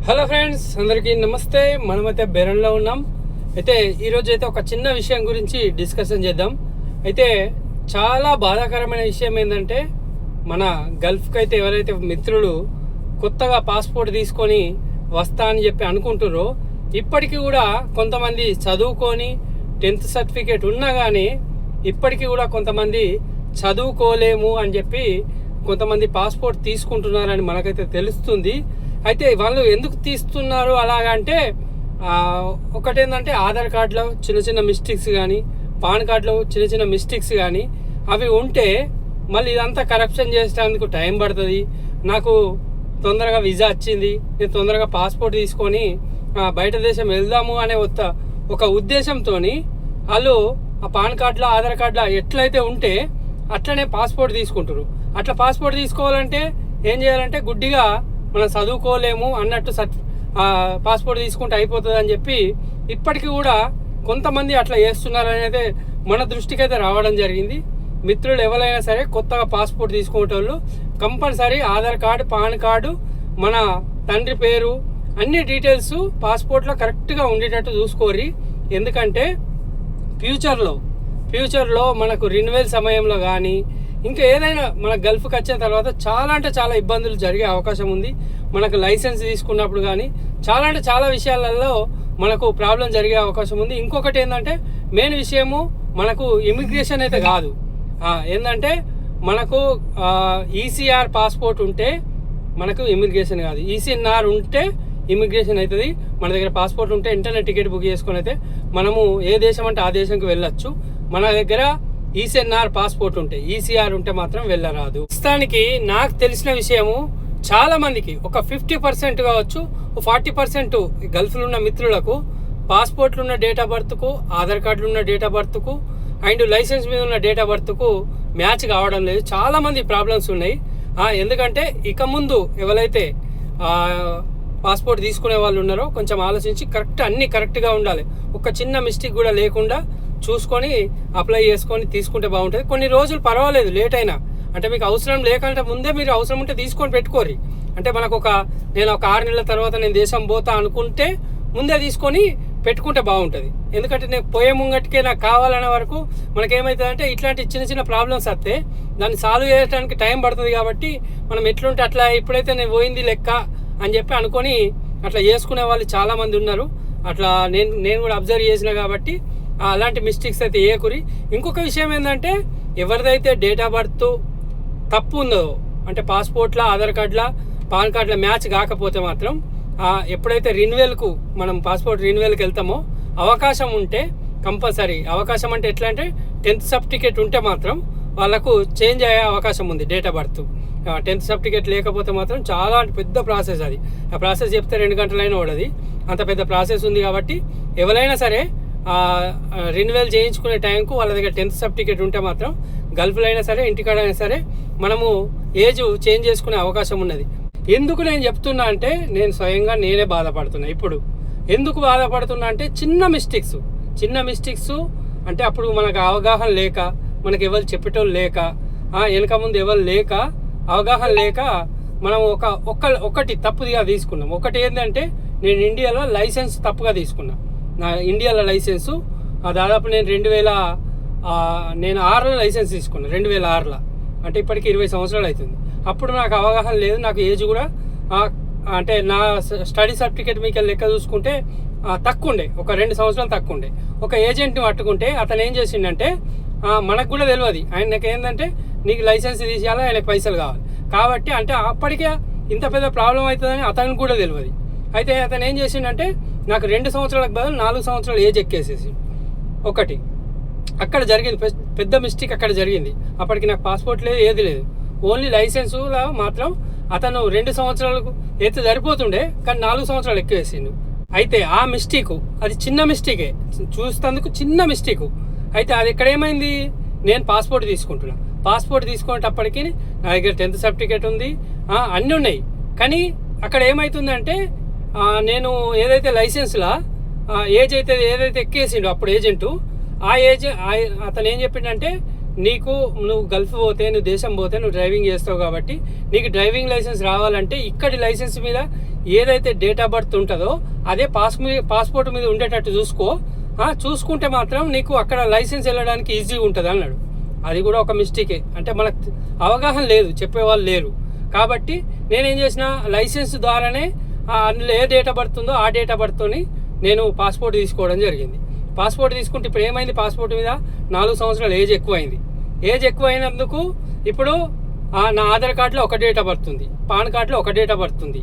Hello friends, అందరికీ నమస్తే. మనమైతే బెరంలో ఉన్నాం. అయితే ఈరోజు అయితే ఒక చిన్న విషయం గురించి డిస్కషన్ చేద్దాం. అయితే చాలా బాధాకరమైన విషయం ఏంటంటే, మన గల్ఫ్కి అయితే ఎవరైతే మిత్రులు కొత్తగా పాస్పోర్ట్ తీసుకొని వస్తా అని చెప్పి అనుకుంటారో, ఇప్పటికీ కూడా కొంతమంది చదువుకొని 10th సర్టిఫికేట్ ఉన్నా కానీ ఇప్పటికీ కూడా కొంతమంది చదువుకోలేము అని చెప్పి కొంతమంది పాస్పోర్ట్ తీసుకుంటున్నారని మనకైతే తెలుస్తుంది. అయితే వాళ్ళు ఎందుకు తీస్తున్నారు అలాగంటే, ఒకటేంటంటే ఆధార్ కార్డులో చిన్న చిన్న మిస్టేక్స్ కానీ, పాన్ కార్డులో చిన్న చిన్న మిస్టేక్స్ కానీ అవి ఉంటే మళ్ళీ ఇదంతా కరప్షన్ చేసేందుకు టైం పడుతుంది. నాకు తొందరగా వీసా వచ్చింది, నేను తొందరగా పాస్పోర్ట్ తీసుకొని బయట దేశం వెళ్దాము అనే ఒక ఉద్దేశంతో వాళ్ళు ఆ పాన్ కార్డులో ఆధార్ కార్డులో ఎట్లయితే ఉంటే అట్లనే పాస్పోర్ట్ తీసుకుంటారు. అట్లా పాస్పోర్ట్ తీసుకోవాలంటే ఏం చేయాలంటే, గుడ్డిగా మనం చదువుకోలేము అన్నట్టు పాస్పోర్ట్ తీసుకుంటే అయిపోతుంది అని చెప్పి ఇప్పటికీ కూడా కొంతమంది అట్లా చేస్తున్నారు అనేది మన దృష్టికి అయితే రావడం జరిగింది. మిత్రులు ఎవరైనా సరే కొత్తగా పాస్పోర్ట్ తీసుకునేటోళ్ళు compulsory Aadhaar card, PAN card, మన తండ్రి పేరు, అన్ని డీటెయిల్స్ పాస్పోర్ట్లో కరెక్ట్గా ఉండేటట్టు చూసుకోరి. ఎందుకంటే ఫ్యూచర్లో మనకు రిన్యువల్ సమయంలో కానీ ఇంకా ఏదైనా మన గల్ఫ్కి వచ్చిన తర్వాత చాలా అంటే చాలా ఇబ్బందులు జరిగే అవకాశం ఉంది. మనకు లైసెన్స్ తీసుకున్నప్పుడు కానీ చాలా అంటే చాలా విషయాలలో మనకు ప్రాబ్లం జరిగే అవకాశం ఉంది. ఇంకొకటి ఏంటంటే, మెయిన్ విషయము మనకు ఇమిగ్రేషన్ అయితే కాదు. ఏంటంటే మనకు ఈసీఆర్ పాస్పోర్ట్ ఉంటే మనకు ఇమిగ్రేషన్ కాదు, ఈసీఎన్ఆర్ ఉంటే ఇమిగ్రేషన్ అవుతుంది. మన దగ్గర పాస్పోర్ట్ ఉంటే ఇంటర్నెట్ టికెట్ బుక్ చేసుకొని అయితే మనము ఏ దేశం అంటే ఆ దేశంకి వెళ్ళొచ్చు. మన దగ్గర ఈసీఎన్ఆర్ పాస్పోర్ట్ ఉంటే, ఈసీఆర్ ఉంటే మాత్రం వెళ్ళరాదు. ప్రస్తుతానికి నాకు తెలిసిన విషయము చాలా మందికి ఒక 50% కావచ్చు, 40% గల్ఫ్లో ఉన్న మిత్రులకు పాస్పోర్ట్లు ఉన్న డేట్ ఆఫ్ బర్త్కు, ఆధార్ కార్డులు ఉన్న డేట్ ఆఫ్ బర్త్కు అండ్ లైసెన్స్ మీద ఉన్న డేట్ ఆఫ్ బర్త్కు మ్యాచ్ కావడం లేదు. చాలా మంది ప్రాబ్లమ్స్ ఉన్నాయి. ఎందుకంటే ఇక ముందు ఎవరైతే పాస్పోర్ట్ తీసుకునే వాళ్ళు ఉన్నారో కొంచెం ఆలోచించి అన్నీ కరెక్ట్గా ఉండాలి. ఒక చిన్న మిస్టేక్ కూడా లేకుండా చూసుకొని అప్లై చేసుకొని తీసుకుంటే బాగుంటుంది. కొన్ని రోజులు పర్వాలేదు లేట్ అయినా, అంటే మీకు అవసరం లేకంటే ముందే మీరు అవసరం ఉంటే తీసుకొని పెట్టుకోరి. అంటే మనకు నేను ఒక 6 నెలల తర్వాత నేను దేశం పోతా అనుకుంటే ముందే తీసుకొని పెట్టుకుంటే బాగుంటుంది. ఎందుకంటే నేను పోయే ముంగటికే నాకు కావాలనే వరకు మనకేమవుతుందంటే ఇట్లాంటి చిన్న చిన్న ప్రాబ్లమ్స్ వస్తే దాన్ని సాల్వ్ చేయడానికి టైం పడుతుంది. కాబట్టి మనం ఎట్లుంటే అట్లా ఇప్పుడైతే నేను పోయింది లెక్క అని చెప్పి అనుకొని అట్లా చేసుకునే వాళ్ళు చాలామంది ఉన్నారు. అట్లా నేను కూడా అబ్జర్వ్ చేసిన కాబట్టి అలాంటి మిస్టేక్స్ అయితే ఏకురి. ఇంకొక విషయం ఏంటంటే, ఎవరిదైతే డేట్ ఆఫ్ బర్త్ తప్పు ఉందో, అంటే పాస్పోర్ట్లో, ఆధార్ కార్డులో, పాన్ కార్డులో మ్యాచ్ కాకపోతే మాత్రం ఎప్పుడైతే రిన్యువల్కు మనం పాస్పోర్ట్ రిన్యువల్కి వెళ్తామో అవకాశం ఉంటే కంపల్సరీ, అవకాశం అంటే ఎట్లా అంటే 10th సర్టిఫికేట్ ఉంటే మాత్రం వాళ్ళకు చేంజ్ అయ్యే అవకాశం ఉంది date of birth. 10th certificate లేకపోతే మాత్రం చాలా పెద్ద ప్రాసెస్ అది. ఆ ప్రాసెస్ చెప్తే 2 గంటలైనా ఓడది, అంత పెద్ద ప్రాసెస్ ఉంది. కాబట్టి ఎవరైనా సరే రిన్యువల్ చేయించుకునే టైంకు వాళ్ళ దగ్గర 10th సర్టిఫికేట్ ఉంటే మాత్రం గల్ఫ్లో అయినా సరే ఇంటికాడైనా సరే మనము ఏజ్ చేంజ్ చేసుకునే అవకాశం ఉన్నది. ఎందుకు నేను చెప్తున్నా అంటే, నేను స్వయంగా నేనే బాధపడుతున్నా. ఇప్పుడు ఎందుకు బాధపడుతున్నా అంటే, చిన్న మిస్టేక్స్ అంటే అప్పుడు మనకు అవగాహన లేక, మనకు ఎవరు చెప్పేటోళ్ళు లేక, వెనక ముందు ఎవరు లేక, అవగాహన లేక మనం ఒకటి తప్పుగా తీసుకున్నాం. ఒకటి ఏంటంటే, నేను ఇండియాలో లైసెన్స్ తప్పుగా తీసుకున్నా. నా ఇండియాలో లైసెన్సు దాదాపు నేను 2006లో లైసెన్స్ తీసుకున్నా. 2006లో అంటే ఇప్పటికి 20 సంవత్సరాలు అవుతుంది. అప్పుడు నాకు అవగాహన లేదు, నాకు ఏజ్ కూడా అంటే నా స్టడీ సర్టిఫికేట్ మీకు లెక్క చూసుకుంటే తక్కువ ఉండే, ఒక 2 సంవత్సరాలు తక్కువ ఉండే. ఒక ఏజెంట్ని పట్టుకుంటే అతను ఏం చేసిండంటే, మనకు కూడా తెలియదు, ఆయనకి ఏంటంటే నీకు లైసెన్స్ తీసేయాలి, ఆయనకు పైసలు కావాలి కాబట్టి, అంటే అప్పటికే ఇంత పెద్ద ప్రాబ్లం అవుతుందని అతనికి కూడా తెలియదు. అయితే అతను ఏం చేసిండంటే నాకు 2 సంవత్సరాలకు బదులు 4 సంవత్సరాలు ఏజ్ ఎక్కేసేసి. ఒకటి అక్కడ జరిగింది, పెద్ద మిస్టేక్ అక్కడ జరిగింది. అప్పటికి నాకు పాస్పోర్ట్ లేదు, ఏది లేదు, ఓన్లీ లైసెన్సులో మాత్రం అతను 2 సంవత్సరాలకు అయితే సరిపోతుండే, కానీ 4 సంవత్సరాలు ఎక్కువేసిండు. అయితే ఆ మిస్టేకు, అది చిన్న మిస్టేకే, చూస్తేందుకు చిన్న మిస్టేకు. అయితే అది ఇక్కడ ఏమైంది, నేను పాస్పోర్ట్ తీసుకునేటప్పటికి నా దగ్గర 10th సర్టిఫికేట్ ఉంది, అన్నీ ఉన్నాయి. కానీ అక్కడ ఏమవుతుందంటే, నేను ఏదైతే లైసెన్స్లో ఏజ్ అయితే ఏదైతే ఎక్కేసిండో అప్పుడు ఏజెంటు, ఆ ఏజ్ అతను ఏం చెప్పిండంటే, నువ్వు గల్ఫ్ పోతే, నువ్వు దేశం పోతే నువ్వు డ్రైవింగ్ చేస్తావు కాబట్టి నీకు డ్రైవింగ్ లైసెన్స్ రావాలంటే ఇక్కడి లైసెన్స్ మీద ఏదైతే డేట్ ఆఫ్ బర్త్ ఉంటుందో అదే పాస్పోర్ట్ మీద ఉండేటట్టు చూసుకుంటే మాత్రం నీకు అక్కడ లైసెన్స్ వెళ్ళడానికి ఈజీగా ఉంటుంది అన్నాడు. అది కూడా ఒక మిస్టేకే, అంటే మనకు అవగాహన లేదు, చెప్పేవాళ్ళు లేరు. కాబట్టి నేనేం చేసిన, లైసెన్స్ ద్వారానే అందులో ఏ డేట్ ఆఫ్ బర్త్ ఉందో ఆ డేట్ ఆఫ్ బర్త్తోని నేను పాస్పోర్ట్ తీసుకోవడం జరిగింది. పాస్పోర్ట్ తీసుకుంటే ఇప్పుడు ఏమైంది, పాస్పోర్ట్ మీద 4 సంవత్సరాలు ఏజ్ ఎక్కువైంది. ఏజ్ ఎక్కువైనందుకు ఇప్పుడు నా ఆధార్ కార్డులో ఒక డేట్ ఆఫ్ బర్త్ ఉంది, పాన్ కార్డులో ఒక డేట్ ఆఫ్ బర్త్ ఉంది,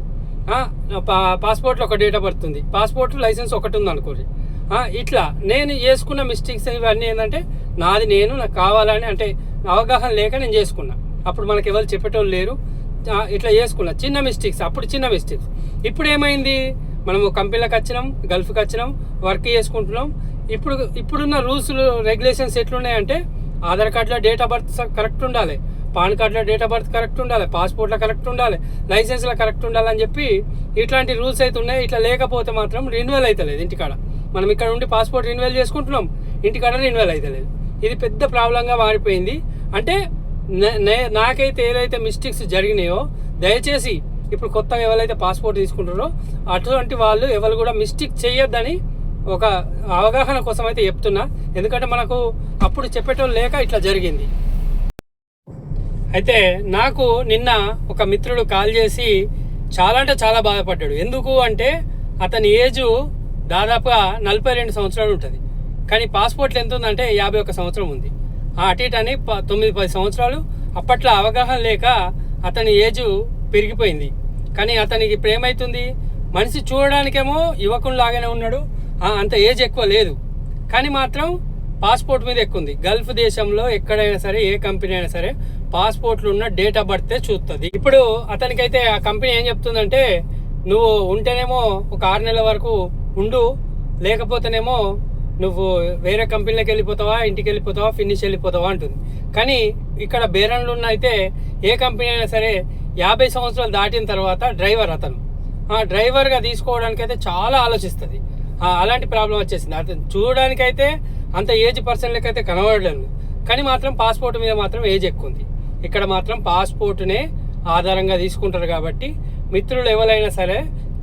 పాస్పోర్ట్లో ఒక డేట్ ఆఫ్ బర్త్ ఉంది, పాస్పోర్ట్ లైసెన్స్ ఒకటి ఉంది అనుకోండి. ఇట్లా నేను చేసుకున్న మిస్టేక్స్ ఇవన్నీ ఏంటంటే నాకు కావాలని, అంటే అవగాహన లేక నేను చేసుకున్నా. అప్పుడు మనకి ఎవరు చెప్పేటోళ్ళు లేరు, ఇట్లా చేసుకున్నా చిన్న మిస్టేక్స్. అప్పుడు చిన్న మిస్టేక్స్. ఇప్పుడు ఏమైంది, మనము కంపెనీలకు వచ్చినాం, గల్ఫ్కి వచ్చినాం, వర్క్ చేసుకుంటున్నాం. ఇప్పుడున్న రూల్స్ రెగ్యులేషన్స్ ఎట్లున్నాయంటే ఆధార్ కార్డులో డేట్ ఆఫ్ బర్త్ కరెక్ట్ ఉండాలి, పాన్ కార్డులో డేట్ ఆఫ్ బర్త్ కరెక్ట్ ఉండాలి, పాస్పోర్ట్లో కరెక్ట్ ఉండాలి, లైసెన్స్లో కరెక్ట్ ఉండాలని చెప్పి ఇట్లాంటి రూల్స్ అయితే ఉన్నాయి. ఇట్లా లేకపోతే మాత్రం రెన్యువల్ అవుతలేదు ఇంటికాడ. మనం ఇక్కడ ఉండి పాస్పోర్ట్ రెన్యువల్ చేసుకుంటున్నాం, ఇంటికాడ రెన్యువల్ అవుతలేదు. ఇది పెద్ద ప్రాబ్లంగా మారిపోయింది. అంటే నాకైతే ఏదైతే మిస్టేక్స్ జరిగినాయో దయచేసి ఇప్పుడు కొత్తగా ఎవరైతే పాస్పోర్ట్ తీసుకుంటారో అటువంటి వాళ్ళు ఎవరు కూడా మిస్టేక్ చేయొద్దని ఒక అవగాహన కోసం అయితే చెప్తున్నా. ఎందుకంటే మనకు అప్పుడు చెప్పేటోళ్ళు లేక ఇట్లా జరిగింది. అయితే నాకు నిన్న ఒక మిత్రుడు కాల్ చేసి చాలా అంటే చాలా బాధపడ్డాడు. ఎందుకు అంటే అతని ఏజ్ దాదాపుగా 42 సంవత్సరాలు ఉంటుంది, కానీ పాస్పోర్ట్లో ఎంత ఉందంటే 51 సంవత్సరం ఉంది. అటు ఇటు అని 9-10 సంవత్సరాలు. అప్పట్లో అవగాహన లేక అతని ఏజ్ పెరిగిపోయింది. కానీ అతనికి ఇప్పుడు ఏమవుతుంది, మనిషి చూడడానికేమో యువకునిలాగానే ఉన్నాడు, అంత ఏజ్ ఎక్కువ లేదు, కానీ మాత్రం పాస్పోర్ట్ మీద ఎక్కువ ఉంది. గల్ఫ్ దేశంలో ఎక్కడైనా సరే, ఏ కంపెనీ అయినా సరే పాస్పోర్ట్లు ఉన్న డేట్ ఆఫ్ బర్తే చూస్తుంది. ఇప్పుడు అతనికైతే ఆ కంపెనీ ఏం చెప్తుందంటే, నువ్వు ఉంటేనేమో ఒక 6 నెలల వరకు ఉండు, లేకపోతేనేమో నువ్వు వేరే కంపెనీలోకి వెళ్ళిపోతావా, ఇంటికి వెళ్ళిపోతావా, ఫినిష్ వెళ్ళిపోతావా అంటుంది. కానీ ఇక్కడ బేరంలో ఉన్న అయితే ఏ కంపెనీ అయినా సరే 50 సంవత్సరాలు దాటిన తర్వాత అతను డ్రైవర్గా తీసుకోవడానికి అయితే చాలా ఆలోచిస్తుంది. అలాంటి ప్రాబ్లం వచ్చేసింది. అతను చూడడానికైతే అంత ఏజ్ పర్సన్ లెక్క అయితే కనబడలేదు, కానీ మాత్రం పాస్పోర్ట్ మీద మాత్రం ఏజ్ ఎక్కువ ఉంది. ఇక్కడ మాత్రం పాస్పోర్ట్నే ఆధారంగా తీసుకుంటారు. కాబట్టి మిత్రులు ఎవరైనా సరే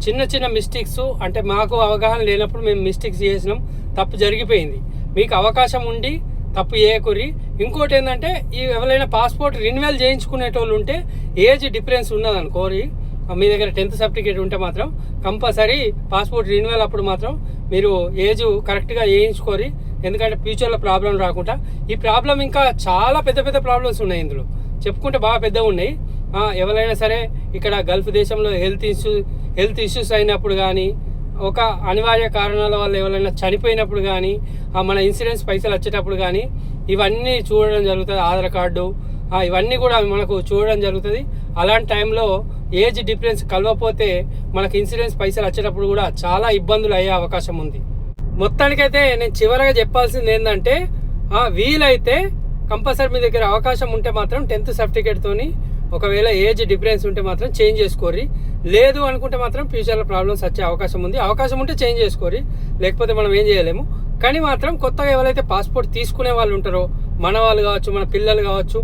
చిన్న చిన్న మిస్టేక్స్, అంటే మాకు అవగాహన లేనప్పుడు మేము మిస్టేక్స్ చేసినాం, తప్పు జరిగిపోయింది. మీకు అవకాశం ఉండి తప్పు చేయకూరి. ఇంకోటి ఏంటంటే, ఎవరైనా పాస్పోర్ట్ రెన్యువల్ చేయించుకునేటోళ్ళు ఉంటే ఏజ్ డిఫరెన్స్ ఉన్నదనుకోరి, మీ దగ్గర 10th సర్టిఫికేట్ ఉంటే మాత్రం కంపల్సరీ పాస్పోర్ట్ రెన్యువల్ అప్పుడు మాత్రం మీరు ఏజ్ కరెక్ట్గా వేయించుకోరి. ఎందుకంటే ఫ్యూచర్లో ప్రాబ్లం రాకుండా. ఈ ప్రాబ్లం ఇంకా చాలా పెద్ద పెద్ద ప్రాబ్లమ్స్ ఉన్నాయి, ఇందులో చెప్పుకుంటే బాగా పెద్దగా ఉన్నాయి. ఎవరైనా సరే ఇక్కడ గల్ఫ్ దేశంలో హెల్త్ ఇష్యూస్ అయినప్పుడు కానీ, ఒక అనివార్య కారణాల వల్ల ఎవరైనా చనిపోయినప్పుడు కానీ, మన ఇన్సూరెన్స్ పైసలు వచ్చేటప్పుడు కానీ ఇవన్నీ చూడడం జరుగుతుంది. ఆధార్ కార్డు ఇవన్నీ కూడా మనకు చూడడం జరుగుతుంది. అలాంటి టైంలో ఏజ్ డిఫరెన్స్ కలవకపోతే మనకు ఇన్సూరెన్స్ పైసలు వచ్చేటప్పుడు కూడా చాలా ఇబ్బందులు అయ్యే అవకాశం ఉంది. మొత్తానికైతే నేను చివరగా చెప్పాల్సింది ఏంటంటే, వీలైతే కంపల్సరీ మీ దగ్గర అవకాశం ఉంటే మాత్రం 10th సర్టిఫికేట్తోని ఒకవేళ ఏజ్ డిఫరెన్స్ ఉంటే మాత్రం చేంజ్ చేసుకోరి. లేదు అనుకుంటే మాత్రం ఫ్యూచర్లో ప్రాబ్లమ్స్ వచ్చే అవకాశం ఉంది. అవకాశం ఉంటే చేంజ్ చేసుకోరి, లేకపోతే మనం ఏం చేయలేము. కానీ మాత్రం కొత్తగా ఎవరైతే పాస్పోర్ట్ తీసుకునే వాళ్ళు ఉంటారో, మన వాళ్ళు కావచ్చు, మన పిల్లలు కావచ్చు,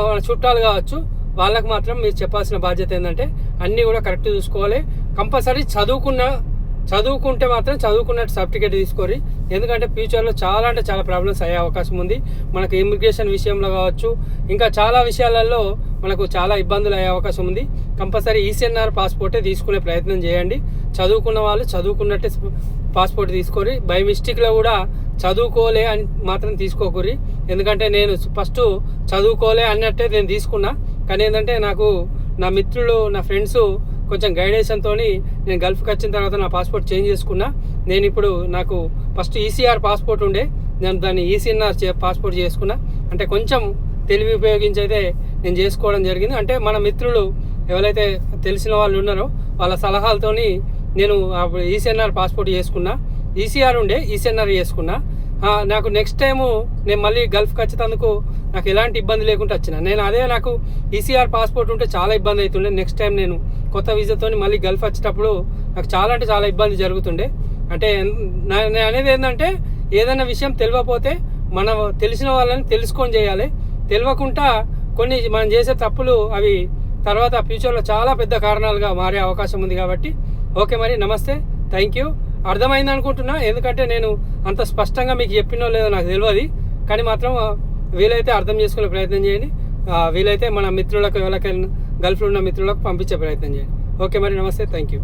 మన చుట్టాలు కావచ్చు, వాళ్ళకు మాత్రం మీరు చెప్పాల్సిన బాధ్యత ఏంటంటే అన్నీ కూడా కరెక్ట్ చూసుకోవాలి. కంపల్సరీ చదువుకుంటే మాత్రం చదువుకున్నట్టు సర్టిఫికేట్ తీసుకోరి. ఎందుకంటే ఫ్యూచర్లో చాలా అంటే చాలా ప్రాబ్లమ్స్ అయ్యే అవకాశం ఉంది. మనకు ఇమిగ్రేషన్ విషయంలో కావచ్చు, ఇంకా చాలా విషయాలలో మనకు చాలా ఇబ్బందులు అయ్యే అవకాశం ఉంది. కంపల్సరీ ఈసీఎన్ఆర్ పాస్పోర్టే తీసుకునే ప్రయత్నం చేయండి. చదువుకున్న వాళ్ళు చదువుకున్నట్టే పాస్పోర్ట్ తీసుకోరి. బై మిస్టేక్లో కూడా చదువుకోలే అని మాత్రం తీసుకోకూరి. ఎందుకంటే నేను ఫస్ట్ చదువుకోలే అన్నట్టే నేను తీసుకున్నా, కానీ ఏంటంటే నాకు నా మిత్రులు, నా ఫ్రెండ్స్ కొంచెం గైడెన్స్తో నేను గల్ఫ్కి వచ్చిన తర్వాత నా పాస్పోర్ట్ చేంజ్ చేసుకున్నా. నేను ఇప్పుడు నాకు ఫస్ట్ ఈసీఆర్ పాస్పోర్ట్ ఉండే, నేను దాన్ని ఈసీఎన్ఆర్ పాస్పోర్ట్ చేసుకున్నా. అంటే కొంచెం తెలివి ఉపయోగించి అయితే నేను చేసుకోవడం జరిగింది. అంటే మన మిత్రులు ఎవరైతే తెలిసిన వాళ్ళు ఉన్నారో వాళ్ళ సలహాలతోని నేను ఈసీఎన్ఆర్ పాస్పోర్ట్ చేసుకున్నా. ఈసీఆర్ ఉండే ఈసీఎన్ఆర్ చేసుకున్నా. నాకు నెక్స్ట్ టైము నేను మళ్ళీ గల్ఫ్కి వచ్చేందుకు నాకు ఎలాంటి ఇబ్బంది లేకుండా వచ్చిన. నాకు ఈసీఆర్ పాస్పోర్ట్ ఉంటే చాలా ఇబ్బంది అవుతుండే. నెక్స్ట్ టైం నేను కొత్త వీసాతో మళ్ళీ గల్ఫ్ వచ్చేటప్పుడు నాకు చాలా అంటే చాలా ఇబ్బంది జరుగుతుండే. అంటే నేను అనేది ఏంటంటే, ఏదైనా విషయం తెలియకపోతే మనం తెలిసిన వాళ్ళని తెలుసుకొని చేయాలి. తెలియకుండా కొన్ని మనం చేసే తప్పులు అవి తర్వాత ఫ్యూచర్లో చాలా పెద్ద కారణాలుగా మారే అవకాశం ఉంది. కాబట్టి ఓకే మరి నమస్తే, థ్యాంక్ యూ. అర్థమైంది అనుకుంటున్నా, ఎందుకంటే నేను అంత స్పష్టంగా మీకు చెప్పినో లేదో నాకు తెలియదు, కానీ మాత్రం వీలైతే అర్థం చేసుకునే ప్రయత్నం చేయండి. వీలైతే మన మిత్రులకు, ఎవరికైనా గల్ఫ్లో ఉన్న మిత్రులకు పంపించే ప్రయత్నం చేయండి. ఓకే మరి నమస్తే, థ్యాంక్ యూ.